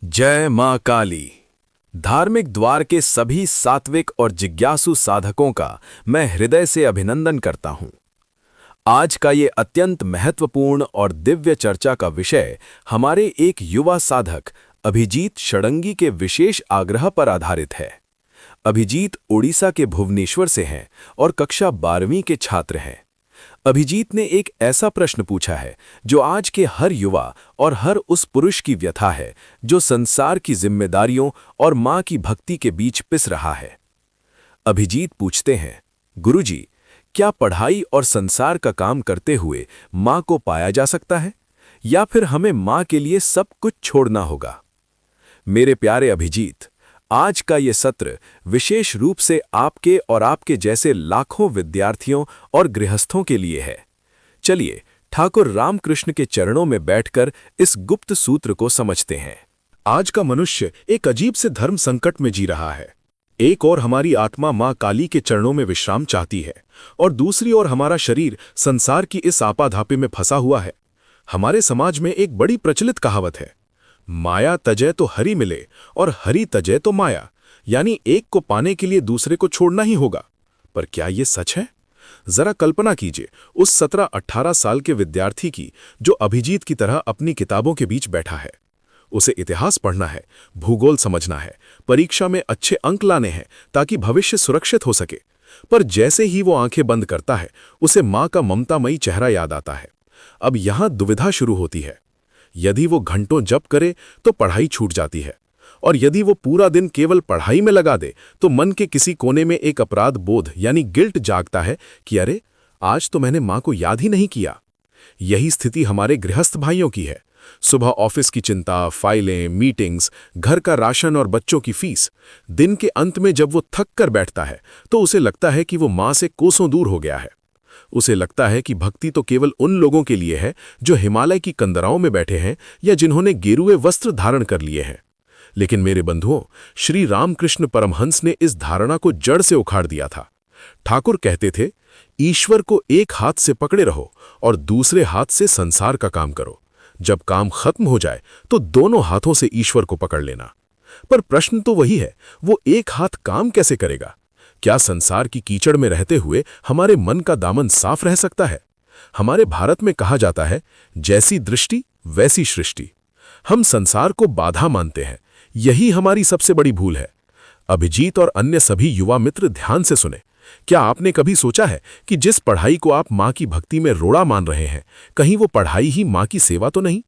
जय मां काली। धार्मिक द्वार के सभी सात्विक और जिज्ञासु साधकों का मैं हृदय से अभिनंदन करता हूं। आज का ये अत्यंत महत्वपूर्ण और दिव्य चर्चा का विषय हमारे एक युवा साधक अभिजीत षडंगी के विशेष आग्रह पर आधारित है। अभिजीत उड़ीसा के भुवनेश्वर से हैं और कक्षा 12वीं के छात्र हैं। अभिजीत ने एक ऐसा प्रश्न पूछा है जो आज के हर युवा और हर उस पुरुष की व्यथा है जो संसार की जिम्मेदारियों और मां की भक्ति के बीच पिस रहा है। अभिजीत पूछते हैं, गुरुजी, क्या पढ़ाई और संसार का काम करते हुए मां को पाया जा सकता है या फिर हमें मां के लिए सब कुछ छोड़ना होगा? मेरे प्यारे अभिजीत, आज का ये सत्र विशेष रूप से आपके और आपके जैसे लाखों विद्यार्थियों और गृहस्थों के लिए है। चलिए ठाकुर रामकृष्ण के चरणों में बैठकर इस गुप्त सूत्र को समझते हैं। आज का मनुष्य एक अजीब से धर्म संकट में जी रहा है। एक और हमारी आत्मा मां काली के चरणों में विश्राम चाहती है और दूसरी ओर हमारा शरीर संसार की इस आपाधापी में फंसा हुआ है। हमारे समाज में एक बड़ी प्रचलित कहावत है, माया तजय तो हरि मिले और हरि तजय तो माया, यानी एक को पाने के लिए दूसरे को छोड़ना ही होगा। पर क्या यह सच है? जरा कल्पना कीजिए उस 17-18 साल के विद्यार्थी की जो अभिजीत की तरह अपनी किताबों के बीच बैठा है। उसे इतिहास पढ़ना है, भूगोल समझना है, परीक्षा में अच्छे अंक लाने हैं ताकि भविष्य सुरक्षित हो सके। पर जैसे ही वो आंखें बंद करता है, उसे मां का ममतामयी चेहरा याद आता है। अब यहां दुविधा शुरू होती है। यदि वो घंटों जप करे तो पढ़ाई छूट जाती है, और यदि वो पूरा दिन केवल पढ़ाई में लगा दे तो मन के किसी कोने में एक अपराध बोध यानी गिल्ट जागता है कि अरे, आज तो मैंने मां को याद ही नहीं किया। यही स्थिति हमारे गृहस्थ भाइयों की है। सुबह ऑफिस की चिंता, फाइलें, मीटिंग्स, घर का राशन और बच्चों की फीस। दिन के अंत में जब वो थक कर बैठता है तो उसे लगता है कि वो मां से कोसों दूर हो गया है। उसे लगता है कि भक्ति तो केवल उन लोगों के लिए है जो हिमालय की कंदराओं में बैठे हैं या जिन्होंने गेरुए वस्त्र धारण कर लिए हैं। लेकिन मेरे बंधुओं, श्री रामकृष्ण परमहंस ने इस धारणा को जड़ से उखाड़ दिया था। ठाकुर कहते थे, ईश्वर को एक हाथ से पकड़े रहो और दूसरे हाथ से संसार का काम करो। जब काम खत्म हो जाए तो दोनों हाथों से ईश्वर को पकड़ लेना। पर प्रश्न तो वही है, वो एक हाथ काम कैसे करेगा? क्या संसार की कीचड़ में रहते हुए हमारे मन का दामन साफ रह सकता है? हमारे भारत में कहा जाता है, जैसी दृष्टि वैसी सृष्टि। हम संसार को बाधा मानते हैं। यही हमारी सबसे बड़ी भूल है। अभिजीत और अन्य सभी युवा मित्र ध्यान से सुने। क्या आपने कभी सोचा है कि जिस पढ़ाई को आप मां की भक्ति में रोड़ा मान रहे हैं, कहीं वो पढ़ाई ही मां की सेवा तो नहीं?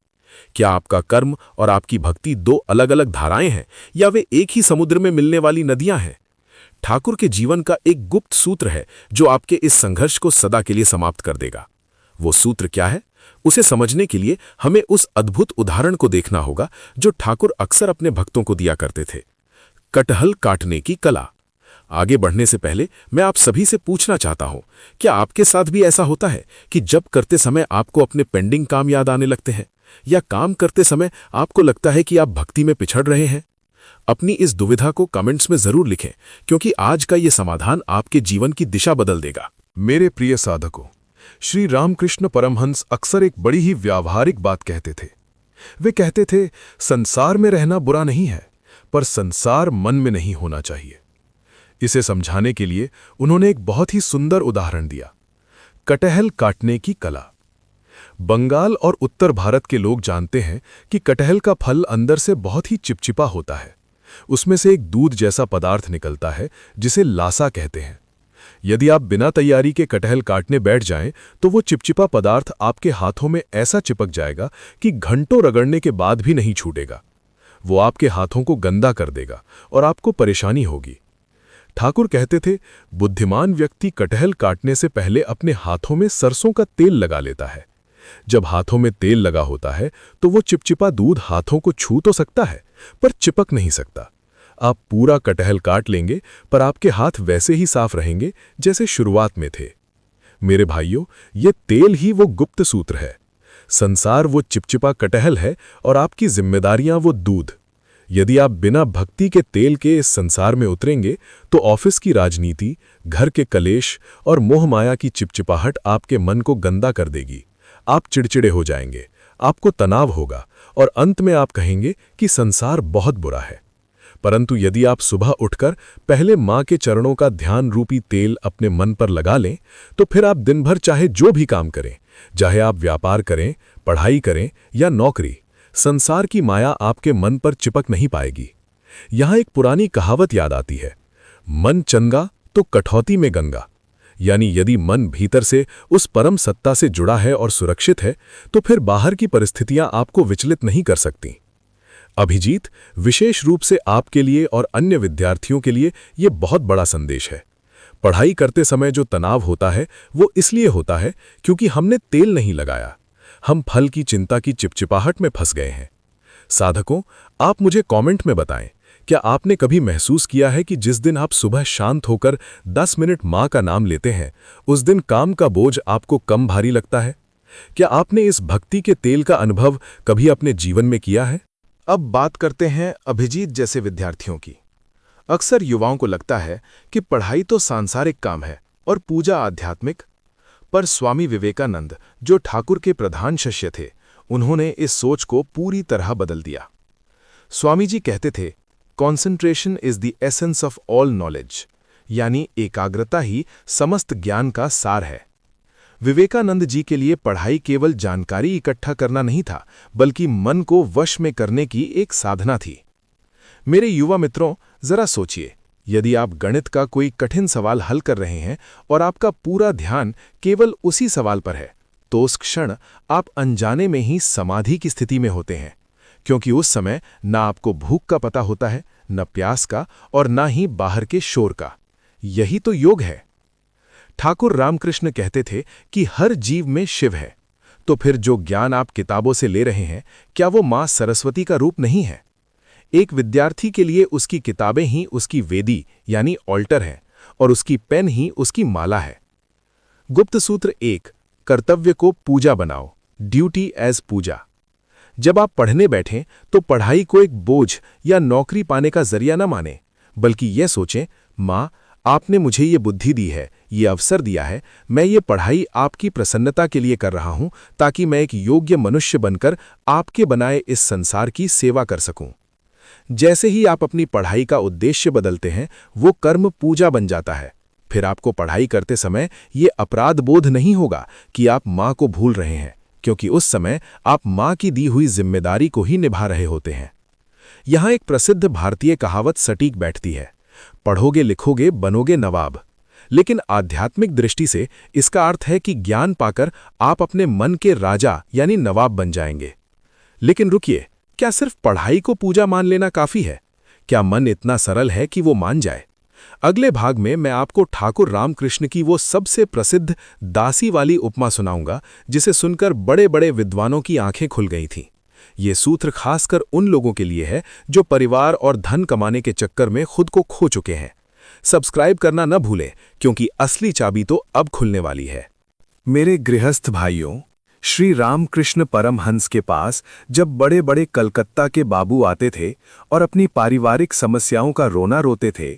क्या आपका कर्म और आपकी भक्ति दो अलग अलग धाराएं हैं या वे एक ही समुद्र में मिलने वाली नदियां हैं? ठाकुर के जीवन का एक गुप्त सूत्र है जो आपके इस संघर्ष को सदा के लिए समाप्त कर देगा। वो सूत्र क्या है? उसे समझने के लिए हमें उस अद्भुत उदाहरण को देखना होगा जो ठाकुर अक्सर अपने भक्तों को दिया करते थे, कटहल काटने की कला। आगे बढ़ने से पहले मैं आप सभी से पूछना चाहता हूं, क्या आपके साथ भी ऐसा होता है कि जब करते समय आपको अपने पेंडिंग काम याद आने लगते हैं, या काम करते समय आपको लगता है कि आप भक्ति में पिछड़ रहे हैं? अपनी इस दुविधा को कमेंट्स में जरूर लिखें, क्योंकि आज का यह समाधान आपके जीवन की दिशा बदल देगा। मेरे प्रिय साधकों, श्री रामकृष्ण परमहंस अक्सर एक बड़ी ही व्यावहारिक बात कहते थे। वे कहते थे, संसार में रहना बुरा नहीं है, पर संसार मन में नहीं होना चाहिए। इसे समझाने के लिए उन्होंने एक बहुत ही सुंदर उदाहरण दिया, कटहल काटने की कला। बंगाल और उत्तर भारत के लोग जानते हैं कि कटहल का फल अंदर से बहुत ही चिपचिपा होता है। उसमें से एक दूध जैसा पदार्थ निकलता है जिसे लासा कहते हैं। यदि आप बिना तैयारी के कटहल काटने बैठ जाएं तो वो चिपचिपा पदार्थ आपके हाथों में ऐसा चिपक जाएगा कि घंटों रगड़ने के बाद भी नहीं छूटेगा। वो आपके हाथों को गंदा कर देगा और आपको परेशानी होगी। ठाकुर कहते थे, बुद्धिमान व्यक्ति कटहल काटने से पहले अपने हाथों में सरसों का तेल लगा लेता है। जब हाथों में तेल लगा होता है तो वो चिपचिपा दूध हाथों को छू तो सकता है, पर चिपक नहीं सकता। आप पूरा कटहल काट लेंगे, पर आपके हाथ वैसे ही साफ रहेंगे जैसे शुरुआत में थे। मेरे भाइयों, ये तेल ही वो गुप्त सूत्र है। संसार वो चिपचिपा कटहल है और आपकी जिम्मेदारियां वो दूध। यदि आप बिना भक्ति के तेल के इस संसार में उतरेंगे तो ऑफिस की राजनीति, घर के कलेश और मोह माया की चिपचिपाहट आपके मन को गंदा कर देगी। आप चिड़चिड़े हो जाएंगे, आपको तनाव होगा और अंत में आप कहेंगे कि संसार बहुत बुरा है। परंतु यदि आप सुबह उठकर पहले मां के चरणों का ध्यान रूपी तेल अपने मन पर लगा लें, तो फिर आप दिन भर चाहे जो भी काम करें, चाहे आप व्यापार करें, पढ़ाई करें या नौकरी, संसार की माया आपके मन पर चिपक नहीं पाएगी। यहां एक पुरानी कहावत याद आती है, मन चंगा तो कठौती में गंगा। यानी यदि मन भीतर से उस परम सत्ता से जुड़ा है और सुरक्षित है, तो फिर बाहर की परिस्थितियां आपको विचलित नहीं कर सकती। अभिजीत, विशेष रूप से आपके लिए और अन्य विद्यार्थियों के लिए यह बहुत बड़ा संदेश है। पढ़ाई करते समय जो तनाव होता है वो इसलिए होता है क्योंकि हमने तेल नहीं लगाया। हम फल की चिंता की चिपचिपाहट में फंस गए हैं। साधकों, आप मुझे कमेंट में बताएं, क्या आपने कभी महसूस किया है कि जिस दिन आप सुबह शांत होकर 10 मिनट मां का नाम लेते हैं, उस दिन काम का बोझ आपको कम भारी लगता है? क्या आपने इस भक्ति के तेल का अनुभव कभी अपने जीवन में किया है? अब बात करते हैं अभिजीत जैसे विद्यार्थियों की। अक्सर युवाओं को लगता है कि पढ़ाई तो सांसारिक काम है और पूजा आध्यात्मिक। पर स्वामी विवेकानंद, जो ठाकुर के प्रधान शिष्य थे, उन्होंने इस सोच को पूरी तरह बदल दिया। स्वामी जी कहते थे, concentration is the essence of all knowledge, यानी एकाग्रता ही समस्त ज्ञान का सार है। विवेकानंद जी के लिए पढ़ाई केवल जानकारी इकट्ठा करना नहीं था, बल्कि मन को वश में करने की एक साधना थी। मेरे युवा मित्रों, जरा सोचिए, यदि आप गणित का कोई कठिन सवाल हल कर रहे हैं और आपका पूरा ध्यान केवल उसी सवाल पर है, तो उस क्षण आप अनजाने में ही समाधि की स्थिति में होते हैं, क्योंकि उस समय ना आपको भूख का पता होता है, न प्यास का, और ना ही बाहर के शोर का। यही तो योग है। ठाकुर रामकृष्ण कहते थे कि हर जीव में शिव है। तो फिर जो ज्ञान आप किताबों से ले रहे हैं, क्या वो मां सरस्वती का रूप नहीं है? एक विद्यार्थी के लिए उसकी किताबें ही उसकी वेदी यानी ऑल्टर है, और उसकी पेन ही उसकी माला है। गुप्त सूत्र 1, कर्तव्य को पूजा बनाओ, ड्यूटी एज पूजा। जब आप पढ़ने बैठें तो पढ़ाई को एक बोझ या नौकरी पाने का जरिया न माने, बल्कि यह सोचें, मां, आपने मुझे ये बुद्धि दी है, ये अवसर दिया है, मैं ये पढ़ाई आपकी प्रसन्नता के लिए कर रहा हूं, ताकि मैं एक योग्य मनुष्य बनकर आपके बनाए इस संसार की सेवा कर सकूं। जैसे ही आप अपनी पढ़ाई का उद्देश्य बदलते हैं, वो कर्म पूजा बन जाता है। फिर आपको पढ़ाई करते समय ये अपराध बोध नहीं होगा कि आप मां को भूल रहे हैं, क्योंकि उस समय आप मां की दी हुई जिम्मेदारी को ही निभा रहे होते हैं। यहां एक प्रसिद्ध भारतीय कहावत सटीक बैठती है, पढ़ोगे लिखोगे बनोगे नवाब। लेकिन आध्यात्मिक दृष्टि से इसका अर्थ है कि ज्ञान पाकर आप अपने मन के राजा यानी नवाब बन जाएंगे। लेकिन रुकिए, क्या सिर्फ पढ़ाई को पूजा मान लेना काफी है? क्या मन इतना सरल है कि वो मान जाए? अगले भाग में मैं आपको ठाकुर रामकृष्ण की वो सबसे प्रसिद्ध दासी वाली उपमा सुनाऊंगा, जिसे सुनकर बड़े बड़े विद्वानों की आंखें खुल गई थीं। ये सूत्र खासकर उन लोगों के लिए है जो परिवार और धन कमाने के चक्कर में खुद को खो चुके हैं। सब्सक्राइब करना न भूलें, क्योंकि असली चाबी तो अब खुलने वाली है। मेरे गृहस्थ भाइयों, श्री रामकृष्ण परमहंस के पास जब बड़े बड़े कलकत्ता के बाबू आते थे और अपनी पारिवारिक समस्याओं का रोना रोते थे,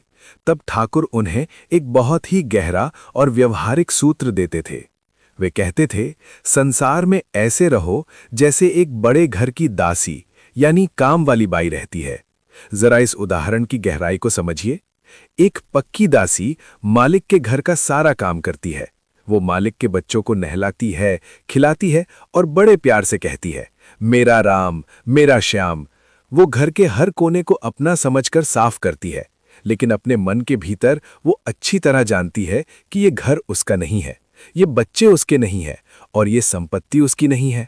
तब ठाकुर उन्हें एक बहुत ही गहरा और व्यवहारिक सूत्र देते थे। वे कहते थे, संसार में ऐसे रहो जैसे एक बड़े घर की दासी यानी काम वाली बाई रहती है। जरा इस उदाहरण की गहराई को समझिए। एक पक्की दासी मालिक के घर का सारा काम करती है। वो मालिक के बच्चों को नहलाती है, खिलाती है और बड़े प्यार से कहती है, मेरा राम, मेरा श्याम। वो घर के हर कोने को अपना समझकर साफ करती है, लेकिन अपने मन के भीतर वो अच्छी तरह जानती है कि ये घर उसका नहीं है, ये बच्चे उसके नहीं है और ये संपत्ति उसकी नहीं है।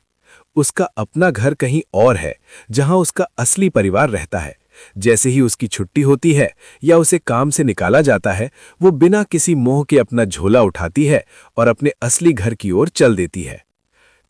उसका अपना घर कहीं और है, जहां उसका असली परिवार रहता है। जैसे ही उसकी छुट्टी होती है या उसे काम से निकाला जाता है, वो बिना किसी मोह के अपना झोला उठाती है और अपने असली घर की ओर चल देती है।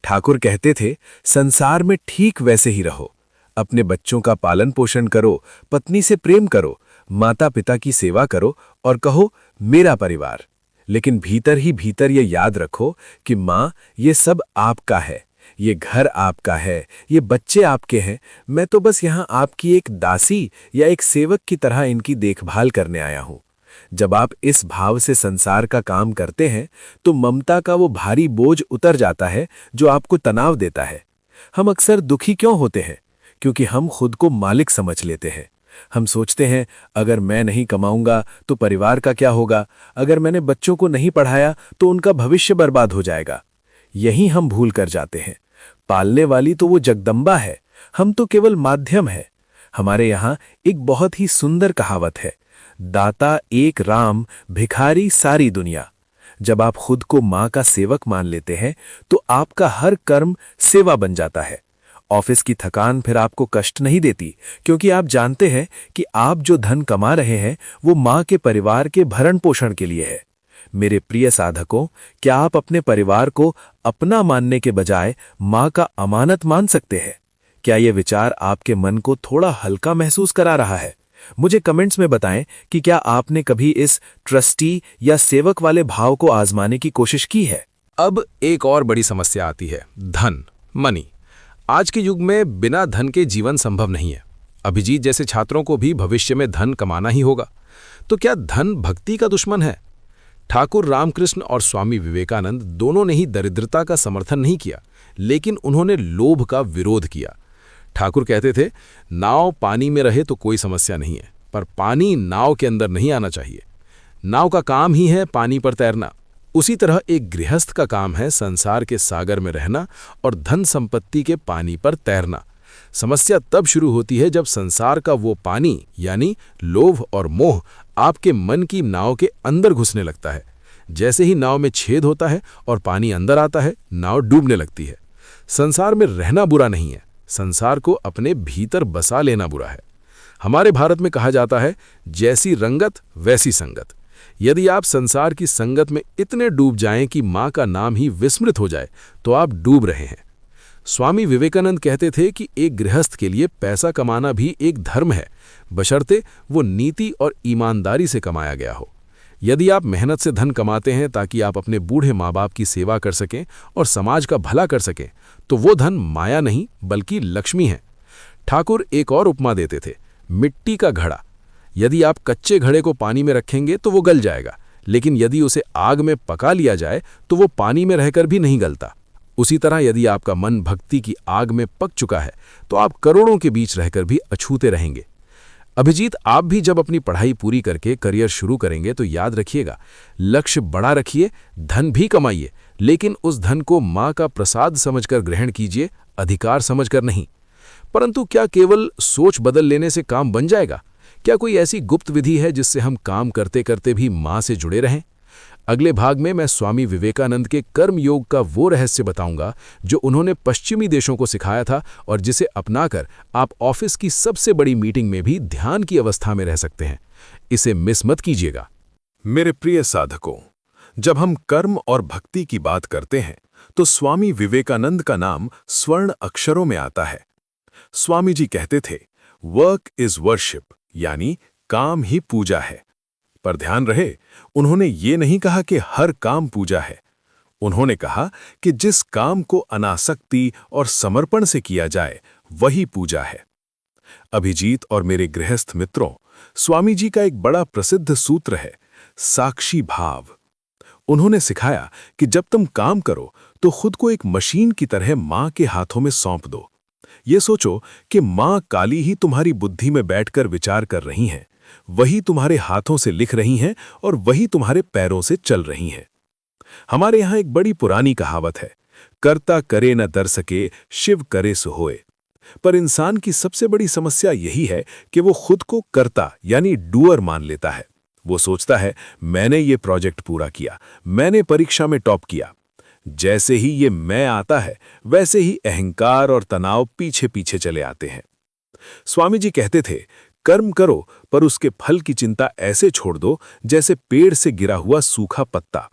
ठाकुर कहते थे, संसार में ठीक वैसे ही रहो। अपने बच्चों का पालन पोषण करो, पत्नी से प्रेम करो, माता पिता की सेवा करो और कहो, मेरा परिवार। लेकिन भीतर ही भीतर ये याद रखो कि माँ, ये सब आपका है, ये घर आपका है, ये बच्चे आपके हैं। मैं तो बस यहाँ आपकी एक दासी या एक सेवक की तरह इनकी देखभाल करने आया हूँ। जब आप इस भाव से संसार का काम करते हैं, तो ममता का वो भारी बोझ उतर जाता है जो आपको तनाव देता है। हम अक्सर दुखी क्यों होते हैं? क्योंकि हम खुद को मालिक समझ लेते हैं। हम सोचते हैं अगर मैं नहीं कमाऊंगा तो परिवार का क्या होगा, अगर मैंने बच्चों को नहीं पढ़ाया तो उनका भविष्य बर्बाद हो जाएगा। यही हम भूल कर जाते हैं। पालने वाली तो वो जगदम्बा है, हम तो केवल माध्यम है। हमारे यहाँ एक बहुत ही सुंदर कहावत है, दाता एक राम, भिखारी सारी दुनिया। जब आप खुद को माँ का सेवक मान लेते हैं तो आपका हर कर्म सेवा बन जाता है। ऑफिस की थकान फिर आपको कष्ट नहीं देती, क्योंकि आप जानते हैं कि आप जो धन कमा रहे हैं वो माँ के परिवार के भरण पोषण के लिए है। मेरे प्रिय साधकों, क्या आप अपने परिवार को अपना मानने के बजाय माँ का अमानत मान सकते हैं? क्या यह विचार आपके मन को थोड़ा हल्का महसूस करा रहा है? मुझे कमेंट्स में बताएं कि क्या आपने कभी इस ट्रस्टी या सेवक वाले भाव को आजमाने की कोशिश की है। अब एक और बड़ी समस्या आती है, धन, मनी। आज के युग में बिना धन के जीवन संभव नहीं है। अभिजीत जैसे छात्रों को भी भविष्य में धन कमाना ही होगा। तो क्या धन भक्ति का दुश्मन है? ठाकुर रामकृष्ण और स्वामी विवेकानंद दोनों ने ही दरिद्रता का समर्थन नहीं किया, लेकिन उन्होंने लोभ का विरोध किया। ठाकुर कहते थे, नाव पानी में रहे तो कोई समस्या नहीं है, पर पानी नाव के अंदर नहीं आना चाहिए। नाव का काम ही है पानी पर तैरना। उसी तरह एक गृहस्थ का काम है संसार के सागर में रहना और धन संपत्ति के पानी पर तैरना। समस्या तब शुरू होती है जब संसार का वो पानी यानी लोभ और मोह आपके मन की नाव के अंदर घुसने लगता है। जैसे ही नाव में छेद होता है और पानी अंदर आता है, नाव डूबने लगती है। संसार में रहना बुरा नहीं है, संसार को अपने भीतर बसा लेना बुरा है। हमारे भारत में कहा जाता है, जैसी रंगत वैसी संगत। यदि आप संसार की संगत में इतने डूब जाएं कि मां का नाम ही विस्मृत हो जाए, तो आप डूब रहे हैं। स्वामी विवेकानंद कहते थे कि एक गृहस्थ के लिए पैसा कमाना भी एक धर्म है, बशर्ते वो नीति और ईमानदारी से कमाया गया हो। यदि आप मेहनत से धन कमाते हैं ताकि आप अपने बूढ़े माँ बाप की सेवा कर सकें और समाज का भला कर सकें, तो वो धन माया नहीं बल्कि लक्ष्मी है। ठाकुर एक और उपमा देते थे, मिट्टी का घड़ा। यदि आप कच्चे घड़े को पानी में रखेंगे तो वो गल जाएगा, लेकिन यदि उसे आग में पका लिया जाए तो वो पानी में रहकर भी नहीं गलता। उसी तरह यदि आपका मन भक्ति की आग में पक चुका है तो आप करोड़ों के बीच रहकर भी अछूते रहेंगे। अभिजीत, आप भी जब अपनी पढ़ाई पूरी करके करियर शुरू करेंगे तो याद रखिएगा, लक्ष्य बड़ा रखिए, धन भी कमाइए, लेकिन उस धन को माँ का प्रसाद समझकर ग्रहण कीजिए, अधिकार समझकर नहीं। परंतु क्या केवल सोच बदल लेने से काम बन जाएगा? क्या कोई ऐसी गुप्त विधि है जिससे हम काम करते करते भी माँ से जुड़े रहें? अगले भाग में मैं स्वामी विवेकानंद के कर्म योग का वो रहस्य बताऊंगा जो उन्होंने पश्चिमी देशों को सिखाया था और जिसे अपनाकर आप ऑफिस की सबसे बड़ी मीटिंग में भी ध्यान की अवस्था में रह सकते हैं। इसे मिस मत कीजिएगा। मेरे प्रिय साधकों, जब हम कर्म और भक्ति की बात करते हैं तो स्वामी विवेकानंद का नाम स्वर्ण अक्षरों में आता है। स्वामी जी कहते थे, वर्क इज वर्शिप, यानी काम ही पूजा है। पर ध्यान रहे, उन्होंने ये नहीं कहा कि हर काम पूजा है। उन्होंने कहा कि जिस काम को अनासक्ति और समर्पण से किया जाए वही पूजा है। अभिजीत और मेरे गृहस्थ मित्रों, स्वामी जी का एक बड़ा प्रसिद्ध सूत्र है, साक्षी भाव। उन्होंने सिखाया कि जब तुम काम करो तो खुद को एक मशीन की तरह मां के हाथों में सौंप दो। ये सोचो कि मां काली ही तुम्हारी बुद्धि में बैठकर विचार कर रही हैं, वही तुम्हारे हाथों से लिख रही हैं और वही तुम्हारे पैरों से चल रही हैं। हमारे यहाँ एक बड़ी पुरानी कहावत है, कर्ता करे न दर सके, शिव करे सो होए। पर इंसान की सबसे बड़ी समस्या यही है कि वो खुद को कर्ता यानी डूअर मान लेता है। वो सोचता है, मैंने ये प्रोजेक्ट पूरा किया, मैंने परीक्षा में टॉप किया। जैसे ही ये मैं आता है, वैसे ही अहंकार और तनाव पीछे पीछे चले आते हैं। स्वामी जी कहते थे, कर्म करो पर उसके फल की चिंता ऐसे छोड़ दो जैसे पेड़ से गिरा हुआ सूखा पत्ता।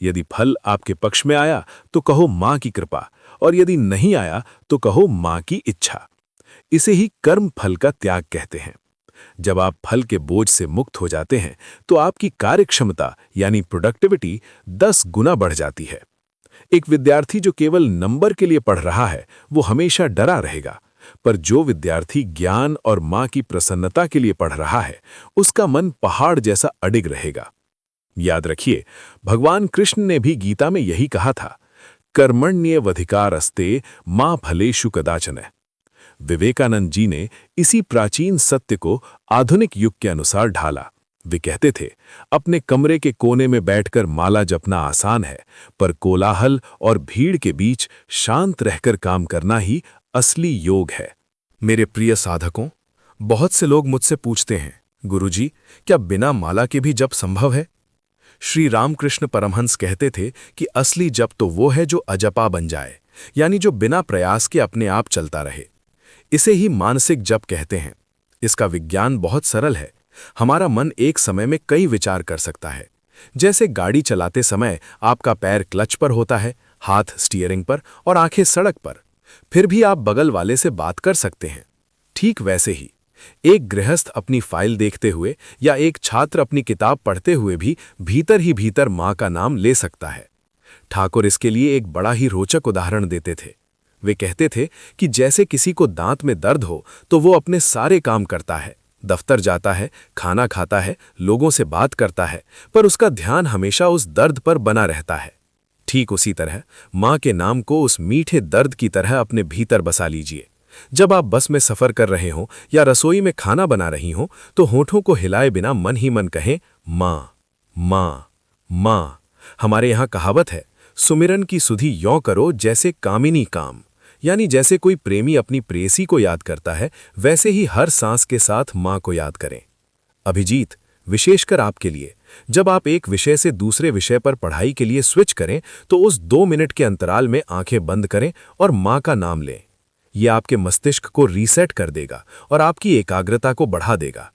यदि फल आपके पक्ष में आया तो कहो मां की कृपा, और यदि नहीं आया तो कहो मां की इच्छा। इसे ही कर्म फल का त्याग कहते हैं। जब आप फल के बोझ से मुक्त हो जाते हैं तो आपकी कार्यक्षमता यानी प्रोडक्टिविटी 10 गुना बढ़ जाती है। एक विद्यार्थी जो केवल नंबर के लिए पढ़ रहा है वो हमेशा डरा रहेगा, पर जो विद्यार्थी ज्ञान और मां की प्रसन्नता के लिए पढ़ रहा है उसका मन पहाड़ जैसा अडिग रहेगा। याद रखिए, भगवान कृष्ण ने भी गीता में यही कहा था, कर्मण्येवाधिकारस्ते मां फलेषु कदाचन। विवेकानंद जी ने इसी प्राचीन सत्य को आधुनिक युग के अनुसार ढाला। वे कहते थे, अपने कमरे के कोने में बैठकर माला जपना आसान है, पर कोलाहल और भीड़ के बीच शांत रहकर काम करना ही असली योग है। मेरे प्रिय साधकों, बहुत से लोग मुझसे पूछते हैं, गुरुजी, क्या बिना माला के भी जप संभव है? श्री रामकृष्ण परमहंस कहते थे कि असली जप तो वो है जो अजपा बन जाए, यानी जो बिना प्रयास के अपने आप चलता रहे। इसे ही मानसिक जप कहते हैं। इसका विज्ञान बहुत सरल है। हमारा मन एक समय में कई विचार कर सकता है। जैसे गाड़ी चलाते समय आपका पैर क्लच पर होता है, हाथ स्टीयरिंग पर और आंखें सड़क पर, फिर भी आप बगल वाले से बात कर सकते हैं। ठीक वैसे ही एक गृहस्थ अपनी फाइल देखते हुए या एक छात्र अपनी किताब पढ़ते हुए भी भीतर ही भीतर मां का नाम ले सकता है। ठाकुर इसके लिए एक बड़ा ही रोचक उदाहरण देते थे। वे कहते थे कि जैसे किसी को दांत में दर्द हो तो वो अपने सारे काम करता है, दफ्तर जाता है, खाना खाता है, लोगों से बात करता है, पर उसका ध्यान हमेशा उस दर्द पर बना रहता है। ठीक उसी तरह मां के नाम को उस मीठे दर्द की तरह अपने भीतर बसा लीजिए। जब आप बस में सफर कर रहे हों या रसोई में खाना बना रही हों तो होठों को हिलाए बिना मन ही मन कहें, मां, मां, मां। हमारे यहां कहावत है, सुमिरन की सुधि यों करो जैसे कामिनी काम, यानी जैसे कोई प्रेमी अपनी प्रेयसी को याद करता है, वैसे ही हर सांस के साथ मां को याद करें। अभिजीत, विशेषकर आपके लिए, जब आप एक विषय से दूसरे विषय पर पढ़ाई के लिए स्विच करें तो उस 2 मिनट के अंतराल में आंखें बंद करें और मां का नाम लें। यह आपके मस्तिष्क को रीसेट कर देगा और आपकी एकाग्रता को बढ़ा देगा।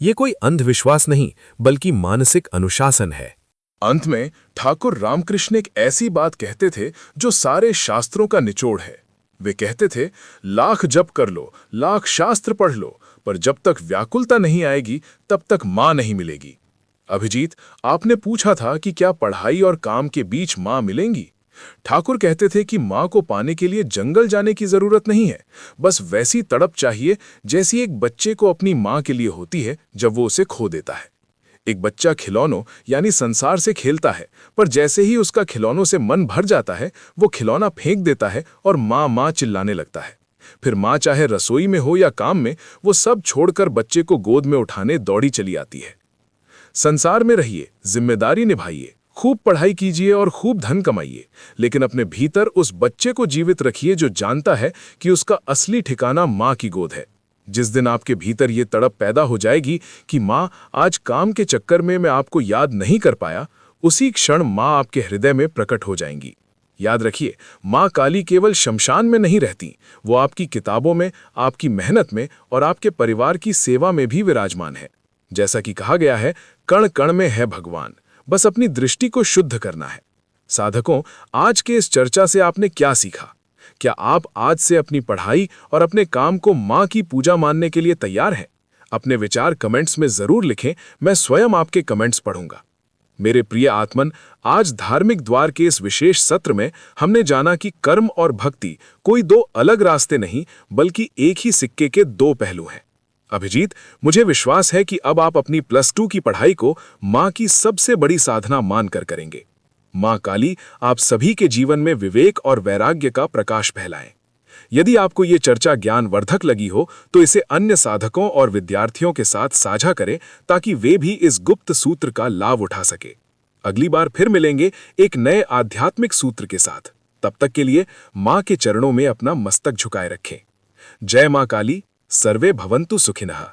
यह कोई अंधविश्वास नहीं, बल्कि मानसिक अनुशासन है। अंत में ठाकुर रामकृष्ण एक ऐसी बात कहते थे जो सारे शास्त्रों का निचोड़ है। वे कहते थे, लाख जप कर लो, लाख शास्त्र पढ़ लो, पर जब तक व्याकुलता नहीं आएगी तब तक मां नहीं मिलेगी। अभिजीत, आपने पूछा था कि क्या पढ़ाई और काम के बीच मां मिलेंगी? ठाकुर कहते थे कि मां को पाने के लिए जंगल जाने की जरूरत नहीं है, बस वैसी तड़प चाहिए जैसी एक बच्चे को अपनी मां के लिए होती है जब वो उसे खो देता है। एक बच्चा खिलौनों यानी संसार से खेलता है, पर जैसे ही उसका खिलौनों से मन भर जाता है वो खिलौना फेंक देता है और मां मां चिल्लाने लगता है। फिर मां चाहे रसोई में हो या काम में, वो सब छोड़कर बच्चे को गोद में उठाने दौड़ी चली आती है। संसार में रहिए, जिम्मेदारी निभाइए, खूब पढ़ाई कीजिए और खूब धन कमाइए, लेकिन अपने भीतर उस बच्चे को जीवित रखिए जो जानता है कि उसका असली ठिकाना मां की गोद है। जिस दिन आपके भीतर ये तड़प पैदा हो जाएगी कि मां, आज काम के चक्कर में मैं आपको याद नहीं कर पाया, उसी क्षण मां आपके हृदय में प्रकट हो जाएंगी। याद रखिए, मां काली केवल शमशान में नहीं रहती, वो आपकी किताबों में, आपकी मेहनत में और आपके परिवार की सेवा में भी विराजमान है। जैसा कि कहा गया है, कण कण में है भगवान, बस अपनी दृष्टि को शुद्ध करना है। साधकों, आज के इस चर्चा से आपने क्या सीखा? क्या आप आज से अपनी पढ़ाई और अपने काम को मां की पूजा मानने के लिए तैयार हैं? अपने विचार कमेंट्स में जरूर लिखें, मैं स्वयं आपके कमेंट्स पढ़ूंगा। मेरे प्रिय आत्मन, आज धार्मिक द्वार के इस विशेष सत्र में हमने जाना कि कर्म और भक्ति कोई दो अलग रास्ते नहीं, बल्कि एक ही सिक्के के दो पहलू हैं। अभिजीत, मुझे विश्वास है कि अब आप अपनी +2 की पढ़ाई को मां की सबसे बड़ी साधना मानकर करेंगे। मां काली आप सभी के जीवन में विवेक और वैराग्य का प्रकाश फैलाएं। यदि आपको ये चर्चा ज्ञानवर्धक लगी हो तो इसे अन्य साधकों और विद्यार्थियों के साथ साझा करें ताकि वे भी इस गुप्त सूत्र का लाभ उठा सके। अगली बार फिर मिलेंगे एक नए आध्यात्मिक सूत्र के साथ। तब तक के लिए मां के चरणों में अपना मस्तक झुकाए रखें। जय मां काली, सर्वे भवन्तु सुखिनः।